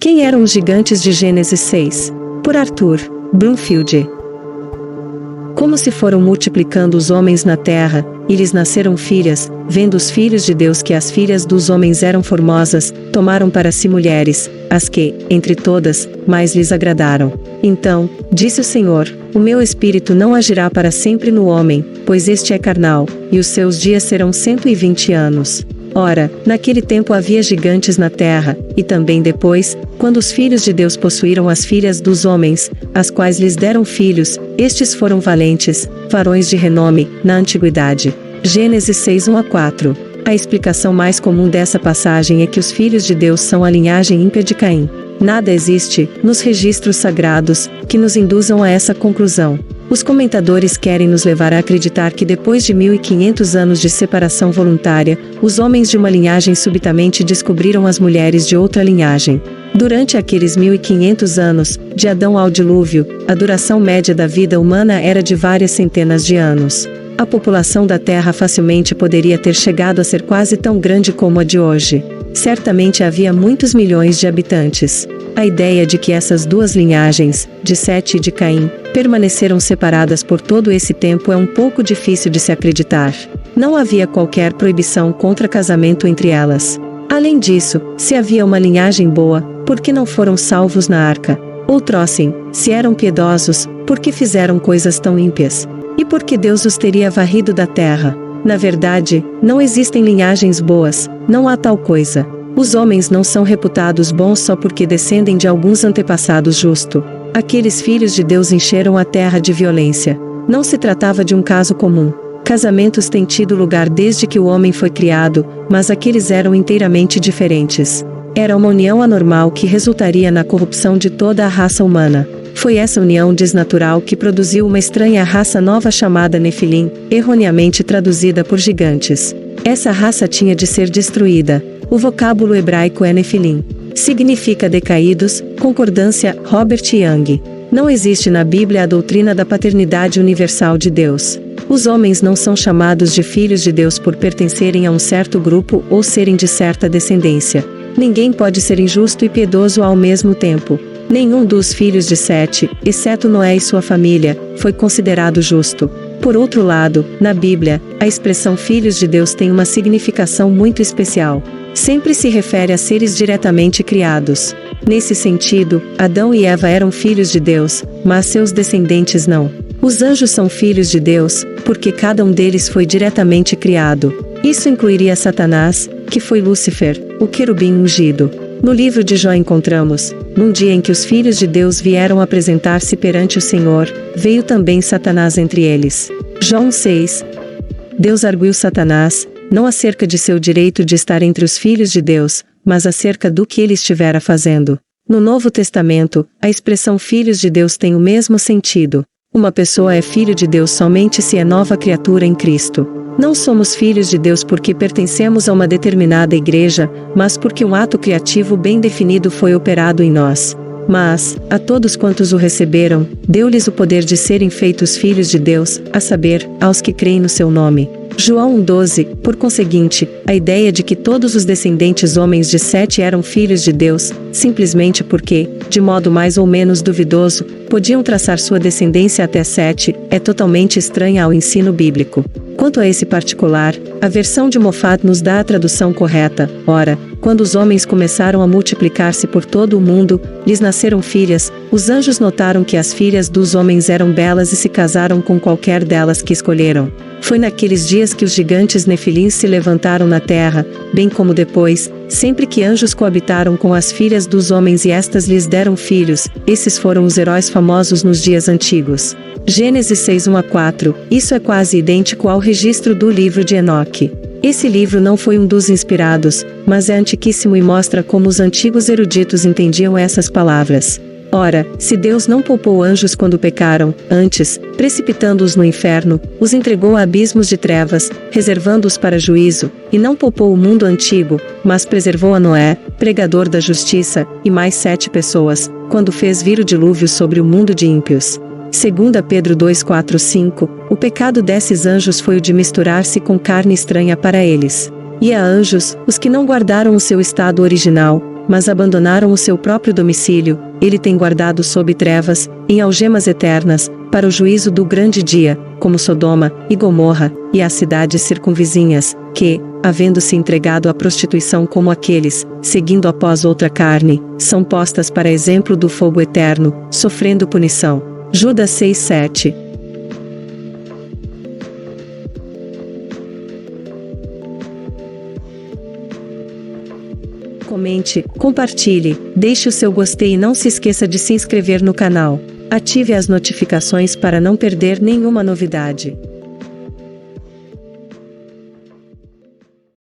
Quem eram os gigantes de Gênesis 6? Por Arthur Bloomfield. Como se foram multiplicando os homens na terra, e lhes nasceram filhas, vendo os filhos de Deus que as filhas dos homens eram formosas, tomaram para si mulheres, as que, entre todas, mais lhes agradaram. Então, disse o Senhor, o meu espírito não agirá para sempre no homem, pois este é carnal, e os seus dias serão 120 anos. Ora, naquele tempo havia gigantes na terra, e também depois, quando os filhos de Deus possuíram as filhas dos homens, as quais lhes deram filhos, estes foram valentes, varões de renome, na antiguidade. Gênesis 6, 1-4. A explicação mais comum dessa passagem é que os filhos de Deus são a linhagem ímpia de Caim. Nada existe, nos registros sagrados, que nos induzam a essa conclusão. Os comentadores querem nos levar a acreditar que depois de 1500 anos de separação voluntária, os homens de uma linhagem subitamente descobriram as mulheres de outra linhagem. Durante aqueles 1500 anos, de Adão ao dilúvio, a duração média da vida humana era de várias centenas de anos. A população da Terra facilmente poderia ter chegado a ser quase tão grande como a de hoje. Certamente havia muitos milhões de habitantes. A ideia de que essas duas linhagens, de Sete e de Caim, permaneceram separadas por todo esse tempo é um pouco difícil de se acreditar. Não havia qualquer proibição contra casamento entre elas. Além disso, se havia uma linhagem boa, por que não foram salvos na arca? Outrossem, se eram piedosos, por que fizeram coisas tão ímpias? E por que Deus os teria varrido da terra? Na verdade, não existem linhagens boas, não há tal coisa. Os homens não são reputados bons só porque descendem de alguns antepassados justos. Aqueles filhos de Deus encheram a terra de violência. Não se tratava de um caso comum. Casamentos têm tido lugar desde que o homem foi criado, mas aqueles eram inteiramente diferentes. Era uma união anormal que resultaria na corrupção de toda a raça humana. Foi essa união desnatural que produziu uma estranha raça nova chamada Nefilim, erroneamente traduzida por gigantes. Essa raça tinha de ser destruída. O vocábulo hebraico é Nefilim. Significa decaídos, concordância, Robert Young. Não existe na Bíblia a doutrina da paternidade universal de Deus. Os homens não são chamados de filhos de Deus por pertencerem a um certo grupo ou serem de certa descendência. Ninguém pode ser injusto e piedoso ao mesmo tempo. Nenhum dos filhos de Sete, exceto Noé e sua família, foi considerado justo. Por outro lado, na Bíblia, a expressão filhos de Deus tem uma significação muito especial. Sempre se refere a seres diretamente criados. Nesse sentido, Adão e Eva eram filhos de Deus, mas seus descendentes não. Os anjos são filhos de Deus, porque cada um deles foi diretamente criado. Isso incluiria Satanás, que foi Lúcifer, o querubim ungido. No livro de Jó encontramos, num dia em que os filhos de Deus vieram apresentar-se perante o Senhor, veio também Satanás entre eles. Jó 1:6. Deus arguiu Satanás, não acerca de seu direito de estar entre os filhos de Deus, mas acerca do que ele estivera fazendo. No Novo Testamento, a expressão filhos de Deus tem o mesmo sentido. Uma pessoa é filho de Deus somente se é nova criatura em Cristo. Não somos filhos de Deus porque pertencemos a uma determinada igreja, mas porque um ato criativo bem definido foi operado em nós. Mas, a todos quantos o receberam, deu-lhes o poder de serem feitos filhos de Deus, a saber, aos que creem no seu nome. João 1:12, por conseguinte, a ideia de que todos os descendentes homens de Sete eram filhos de Deus, simplesmente porque, de modo mais ou menos duvidoso, podiam traçar sua descendência até Sete, é totalmente estranha ao ensino bíblico. Quanto a esse particular, a versão de Moffat nos dá a tradução correta. Ora, quando os homens começaram a multiplicar-se por todo o mundo, lhes nasceram filhas, os anjos notaram que as filhas dos homens eram belas e se casaram com qualquer delas que escolheram. Foi naqueles dias que os gigantes Nefilins se levantaram na terra, bem como depois, sempre que anjos coabitaram com as filhas dos homens e estas lhes deram filhos, esses foram os heróis famosos nos dias antigos. Gênesis 6:1-4, isso é quase idêntico ao registro do livro de Enoque. Esse livro não foi um dos inspirados, mas é antiquíssimo e mostra como os antigos eruditos entendiam essas palavras. Ora, se Deus não poupou anjos quando pecaram, antes, precipitando-os no inferno, os entregou a abismos de trevas, reservando-os para juízo, e não poupou o mundo antigo, mas preservou a Noé, pregador da justiça, e mais 7 pessoas, quando fez vir o dilúvio sobre o mundo de ímpios. 2 Pedro 2:4-5, o pecado desses anjos foi o de misturar-se com carne estranha para eles. E a anjos, os que não guardaram o seu estado original, mas abandonaram o seu próprio domicílio, ele tem guardado sob trevas, em algemas eternas, para o juízo do grande dia, como Sodoma, e Gomorra, e as cidades circunvizinhas, que, havendo-se entregado à prostituição como aqueles, seguindo após outra carne, são postas para exemplo do fogo eterno, sofrendo punição. Judas 6:7. Comente, compartilhe, deixe o seu gostei e não se esqueça de se inscrever no canal. Ative as notificações para não perder nenhuma novidade.